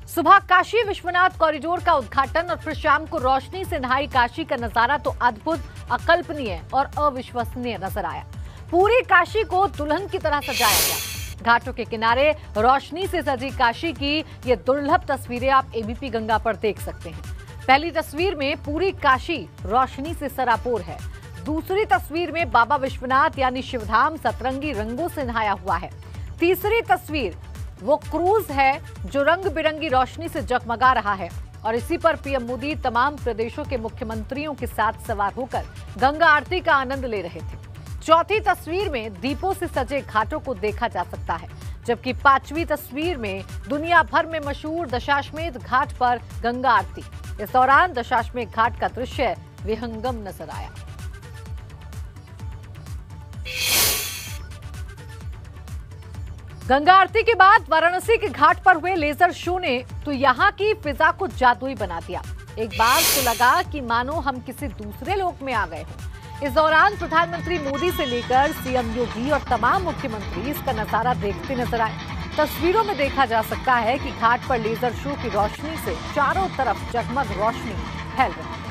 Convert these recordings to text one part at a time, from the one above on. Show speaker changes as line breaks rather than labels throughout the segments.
सुबह काशी विश्वनाथ कॉरिडोर का उद्घाटन और फिर शाम को रोशनी से नहाई काशी का नजारा तो अद्भुत, अकल्पनीय और अविश्वसनीय नजर आया। पूरी काशी को दुल्हन की तरह सजाया गया। घाटों के किनारे रोशनी से सजी काशी की ये दुर्लभ तस्वीरें आप एबीपी गंगा पर देख सकते हैं। पहली तस्वीर में पूरी काशी रोशनी से सराबोर है। दूसरी तस्वीर में बाबा विश्वनाथ यानी शिवधाम सतरंगी रंगों से नहाया हुआ है। तीसरी तस्वीर वो क्रूज है जो रंग बिरंगी रोशनी से जगमगा रहा है और इसी पर पीएम मोदी तमाम प्रदेशों के मुख्यमंत्रियों के साथ सवार होकर गंगा आरती का आनंद ले रहे थे। चौथी तस्वीर में दीपों से सजे घाटों को देखा जा सकता है, जबकि पांचवी तस्वीर में दुनिया भर में मशहूर दशाश्वमेध घाट पर गंगा आरती। इस दौरान दशाश्वमेध घाट का दृश्य विहंगम नजर आया। गंगा आरती के बाद वाराणसी के घाट पर हुए लेजर शो ने तो यहां की फिजा को जादुई बना दिया। एक बार तो लगा कि मानो हम किसी दूसरे लोक में आ गए हों। इस दौरान प्रधानमंत्री मोदी से लेकर सीएम योगी और तमाम मुख्यमंत्री इसका नजारा देखते नजर आए। तस्वीरों में देखा जा सकता है कि घाट पर लेजर शो की रोशनी से चारों तरफ जगमग रोशनी फैल रही है।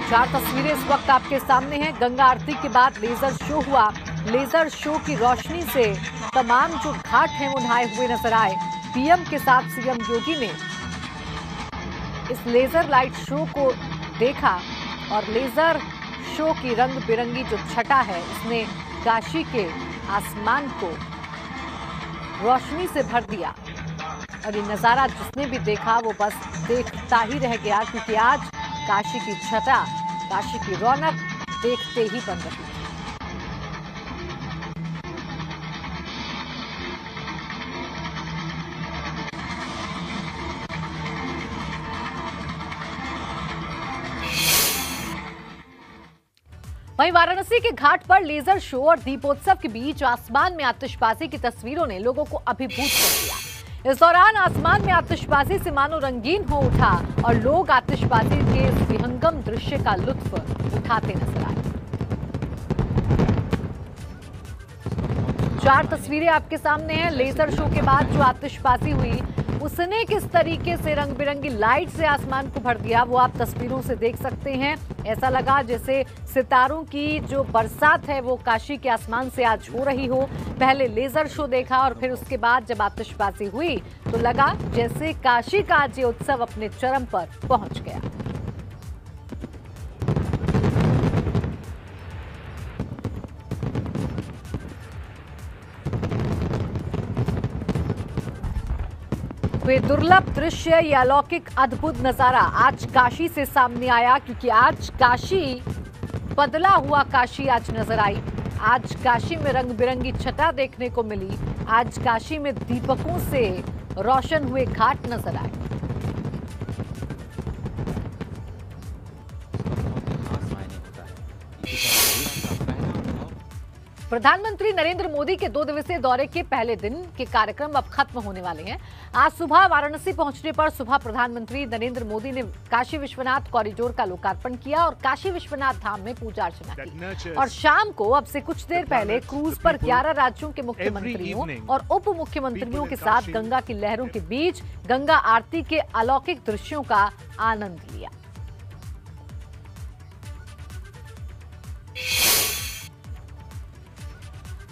चार तस्वीरें इस वक्त आपके सामने हैं। गंगा आरती के बाद लेजर शो हुआ। लेजर शो की रोशनी से तमाम जो घाट हैं वो नहाए हुए नजर आए। पीएम के साथ सीएम योगी ने इस लेजर लाइट शो को देखा और लेजर शो की रंग बिरंगी जो छटा है इसने काशी के आसमान को रोशनी से भर दिया और ये नजारा जिसने भी देखा वो बस देखता ही रह गया, क्योंकि आज काशी की छटा, काशी की रौनक देखते ही बन रही है। वहीं वाराणसी के घाट पर लेजर शो और दीपोत्सव के बीच आसमान में आतिशबाजी की तस्वीरों ने लोगों को अभिभूत कर दिया। इस दौरान आसमान में आतिशबाजी से मानो रंगीन हो उठा और लोग आतिशबाजी के इस विहंगम दृश्य का लुत्फ उठाते नजर आए। चार तस्वीरें आपके सामने हैं। लेजर शो के बाद जो आतिशबाजी हुई उसने किस तरीके से रंग बिरंगी लाइट से आसमान को भर दिया वो आप तस्वीरों से देख सकते हैं। ऐसा लगा जैसे सितारों की जो बरसात है वो काशी के आसमान से आज हो रही हो। पहले लेजर शो देखा और फिर उसके बाद जब आतिशबाजी हुई तो लगा जैसे काशी का आज ये उत्सव अपने चरम पर पहुंच गया। वे दुर्लभ दृश्य, ये अलौकिक अद्भुत नजारा आज काशी से सामने आया, क्योंकि आज काशी बदला हुआ काशी आज नजर आई। आज काशी में रंग बिरंगी छटा देखने को मिली। आज काशी में दीपकों से रोशन हुए घाट नजर आए। प्रधानमंत्री नरेंद्र मोदी के 2 दिवसीय दौरे के पहले दिन के कार्यक्रम अब खत्म होने वाले हैं। आज सुबह वाराणसी पहुंचने पर सुबह प्रधानमंत्री नरेंद्र मोदी ने काशी विश्वनाथ कॉरिडोर का लोकार्पण किया और काशी विश्वनाथ धाम में पूजा अर्चना की। और शाम को अब से कुछ देर पहले क्रूज पर 11 राज्यों के मुख्यमंत्रियों और उप मुख्यमंत्रियों के साथ गंगा की लहरों के बीच गंगा आरती के अलौकिक दृश्यों का आनंद लिया।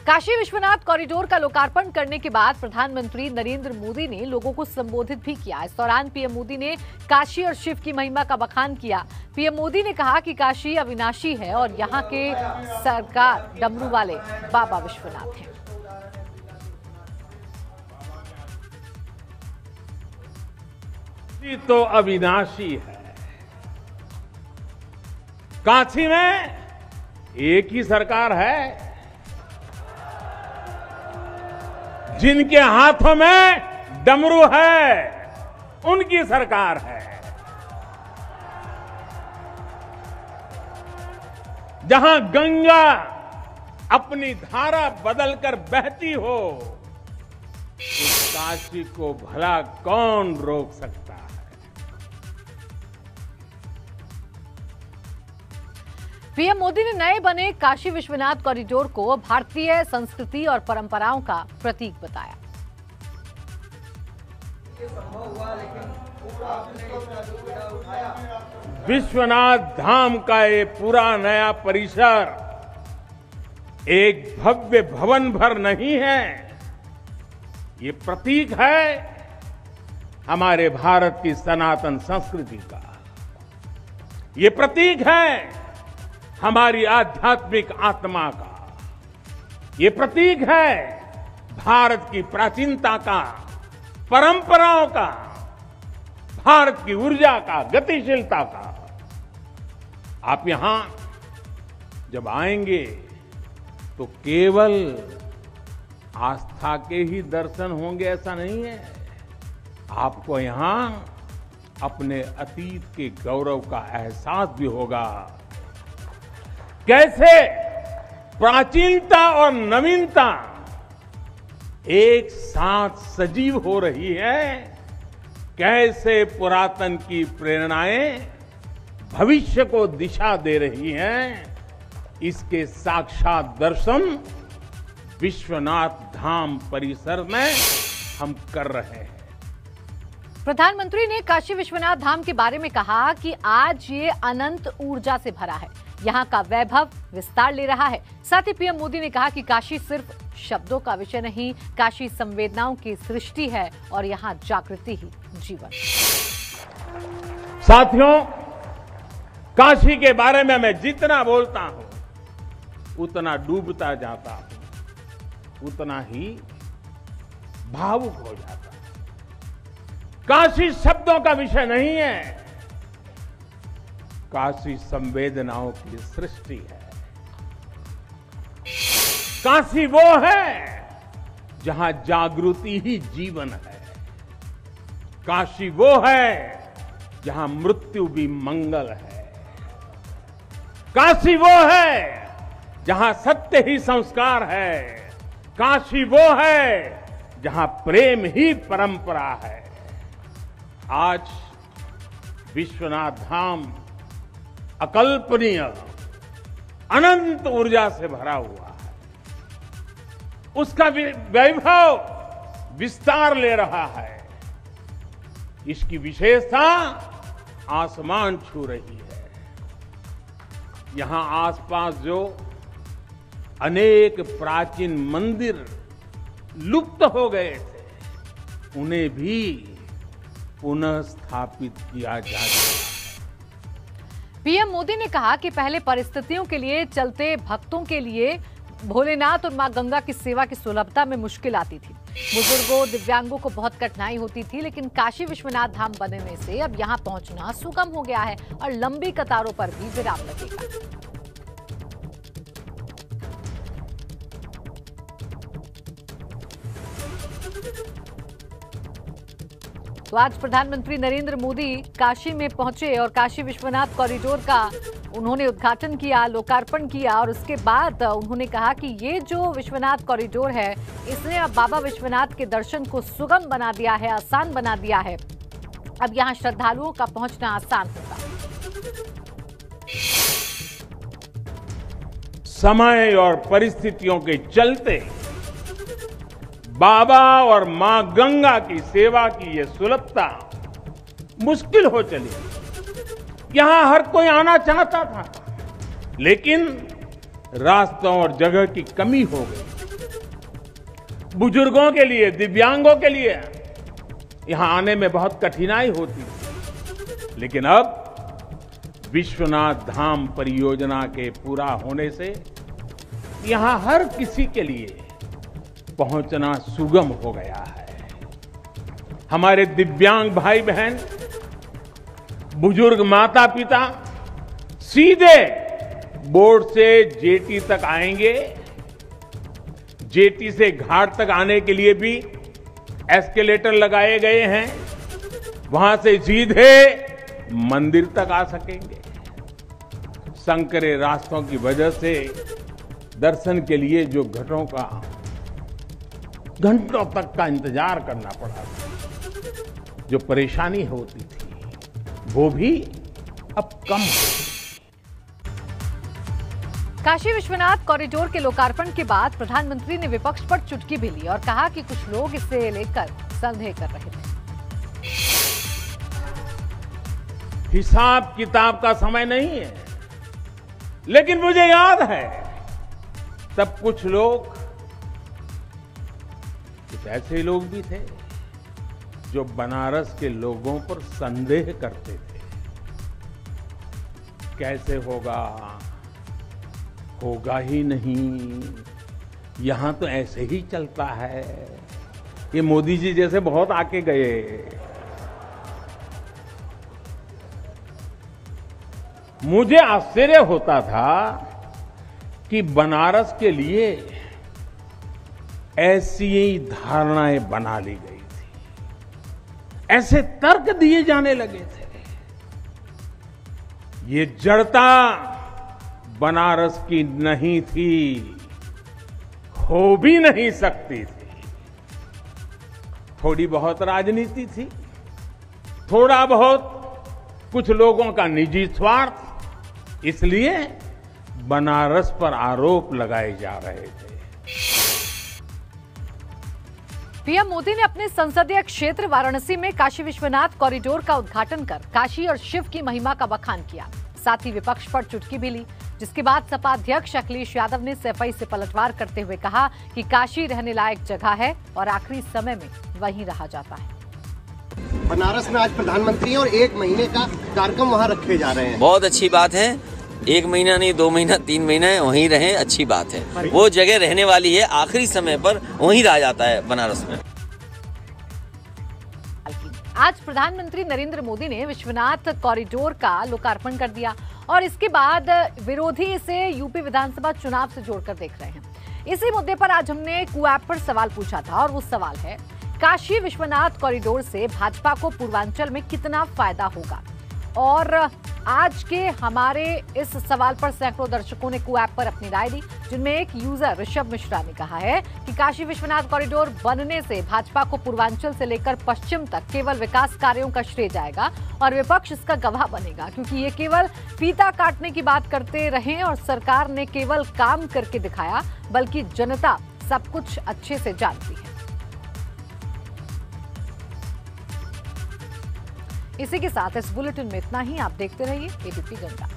काशी विश्वनाथ कॉरिडोर का लोकार्पण करने के बाद प्रधानमंत्री नरेंद्र मोदी ने लोगों को संबोधित भी किया। इस दौरान पीएम मोदी ने काशी और शिव की महिमा का बखान किया। पीएम मोदी ने कहा कि काशी अविनाशी है और यहाँ के सरकार डमरू वाले बाबा विश्वनाथ हैं।
तो अविनाशी है। काशी में एक ही सरकार है जिनके हाथों में डमरू है, उनकी सरकार है। जहां गंगा अपनी धारा बदलकर बहती हो उस काशी को भला कौन रोक सकता है।
पीएम मोदी ने नए बने काशी विश्वनाथ कॉरिडोर को भारतीय संस्कृति और परंपराओं का प्रतीक बताया।
विश्वनाथ धाम का ये पूरा नया परिसर एक भव्य भवन भर नहीं है, ये प्रतीक है हमारे भारत की सनातन संस्कृति का। ये प्रतीक है हमारी आध्यात्मिक आत्मा का। ये प्रतीक है भारत की प्राचीनता का, परंपराओं का, भारत की ऊर्जा का, गतिशीलता का। आप यहां जब आएंगे तो केवल आस्था के ही दर्शन होंगे ऐसा नहीं है, आपको यहां अपने अतीत के गौरव का एहसास भी होगा। कैसे प्राचीनता और नवीनता एक साथ सजीव हो रही है, कैसे पुरातन की प्रेरणाएं भविष्य को दिशा दे रही हैं, इसके साक्षात दर्शन विश्वनाथ धाम परिसर में हम कर रहे हैं।
प्रधानमंत्री ने काशी विश्वनाथ धाम के बारे में कहा कि आज ये अनंत ऊर्जा से भरा है, यहाँ का वैभव विस्तार ले रहा है। साथ ही पीएम मोदी ने कहा कि काशी सिर्फ शब्दों का विषय नहीं, काशी संवेदनाओं की सृष्टि है और यहाँ जागृति ही जीवन।
साथियों, काशी के बारे में मैं जितना बोलता हूं उतना डूबता जाता हूं, उतना ही भावुक हो जाता हूं। काशी शब्दों का विषय नहीं है, काशी संवेदनाओं की सृष्टि है। काशी वो है जहां जागृति ही जीवन है। काशी वो है जहां मृत्यु भी मंगल है। काशी वो है जहां सत्य ही संस्कार है। काशी वो है जहां प्रेम ही परंपरा है। आज विश्वनाथ धाम अकल्पनीय अनंत ऊर्जा से भरा हुआ है। उसका वैभव विस्तार ले रहा है। इसकी विशेषता आसमान छू रही है। यहां आसपास जो अनेक प्राचीन मंदिर लुप्त हो गए थे, उन्हें भी पुनः स्थापित किया जा सकता है।
पीएम मोदी ने कहा कि पहले परिस्थितियों के लिए चलते भक्तों के लिए भोलेनाथ और मां गंगा की सेवा की सुलभता में मुश्किल आती थी। बुजुर्गों, दिव्यांगों को बहुत कठिनाई होती थी, लेकिन काशी विश्वनाथ धाम बनने से अब यहां पहुंचना सुगम हो गया है और लंबी कतारों पर भी विराम लगेगा। तो आज प्रधानमंत्री नरेंद्र मोदी काशी में पहुंचे और काशी विश्वनाथ कॉरिडोर का उन्होंने उद्घाटन किया, लोकार्पण किया और उसके बाद उन्होंने कहा कि ये जो विश्वनाथ कॉरिडोर है, इसने अब बाबा विश्वनाथ के दर्शन को सुगम बना दिया है, आसान बना दिया है। अब यहां श्रद्धालुओं का पहुंचना आसान होगा।
समय और परिस्थितियों के चलते बाबा और मां गंगा की सेवा की ये सुलभता मुश्किल हो चली। यहां हर कोई आना चाहता था, लेकिन रास्तों और जगह की कमी हो गई। बुजुर्गों के लिए, दिव्यांगों के लिए यहां आने में बहुत कठिनाई होती थी, लेकिन अब विश्वनाथ धाम परियोजना के पूरा होने से यहां हर किसी के लिए पहुंचना सुगम हो गया है। हमारे दिव्यांग भाई बहन, बुजुर्ग माता पिता सीधे बोट से जेटी तक आएंगे। जेटी से घाट तक आने के लिए भी एस्केलेटर लगाए गए हैं। वहां से सीधे मंदिर तक आ सकेंगे। संकरे रास्तों की वजह से दर्शन के लिए जो घंटों तक का इंतजार करना पड़ा था, जो परेशानी होती थी, वो भी अब कम हो।
काशी विश्वनाथ कॉरिडोर के लोकार्पण के बाद प्रधानमंत्री ने विपक्ष पर चुटकी भी ली और कहा कि कुछ लोग इसे लेकर संदेह कर रहे थे।
हिसाब किताब का समय नहीं है, लेकिन मुझे याद है तब कुछ ऐसे लोग भी थे जो बनारस के लोगों पर संदेह करते थे। कैसे होगा ही नहीं, यहां तो ऐसे ही चलता है। ये मोदी जी जैसे बहुत आके गए। मुझे आश्चर्य होता था कि बनारस के लिए ऐसी ही धारणाएं बना ली गई थी, ऐसे तर्क दिए जाने लगे थे। ये जड़ता बनारस की नहीं थी, हो भी नहीं सकती थी। थोड़ी बहुत राजनीति थी, थोड़ा बहुत कुछ लोगों का निजी स्वार्थ, इसलिए बनारस पर आरोप लगाए जा रहे थे।
पीएम मोदी ने अपने संसदीय क्षेत्र वाराणसी में काशी विश्वनाथ कॉरिडोर का उद्घाटन कर काशी और शिव की महिमा का बखान किया। साथ ही विपक्ष पर चुटकी भी ली, जिसके बाद सपा अध्यक्ष अखिलेश यादव ने सफाई से पलटवार करते हुए कहा कि काशी रहने लायक जगह है और आखिरी समय में वहीं रहा जाता है।
बनारस में आज प्रधानमंत्री और 1 महीने का कार्यक्रम वहाँ रखे जा रहे हैं।
बहुत अच्छी बात है। 1 महीना नहीं, 2 महीना, 3 महीना वहीं रहे, अच्छी बात है। वो जगह रहने वाली है, आखिरी समय पर वहीं रह जाता है बनारस में।
आज प्रधानमंत्री नरेंद्र मोदी ने विश्वनाथ कॉरिडोर का लोकार्पण कर दिया और इसके बाद विरोधी इसे यूपी विधानसभा चुनाव से जोड़कर देख रहे हैं। इसी मुद्दे पर आज हमने कुऐप पर सवाल पूछा था और वो सवाल है, काशी विश्वनाथ कॉरिडोर से भाजपा को पूर्वांचल में कितना फायदा होगा? और आज के हमारे इस सवाल पर सैकड़ों दर्शकों ने कुऐप पर अपनी राय दी, जिनमें एक यूजर ऋषभ मिश्रा ने कहा है कि काशी विश्वनाथ कॉरिडोर बनने से भाजपा को पूर्वांचल से लेकर पश्चिम तक केवल विकास कार्यों का श्रेय जाएगा और विपक्ष इसका गवाह बनेगा, क्योंकि ये केवल फीता काटने की बात करते रहे और सरकार ने केवल काम करके दिखाया, बल्कि जनता सब कुछ अच्छे से जानती है। इसी के साथ इस बुलेटिन में इतना ही। आप देखते रहिए एबीपी जनता।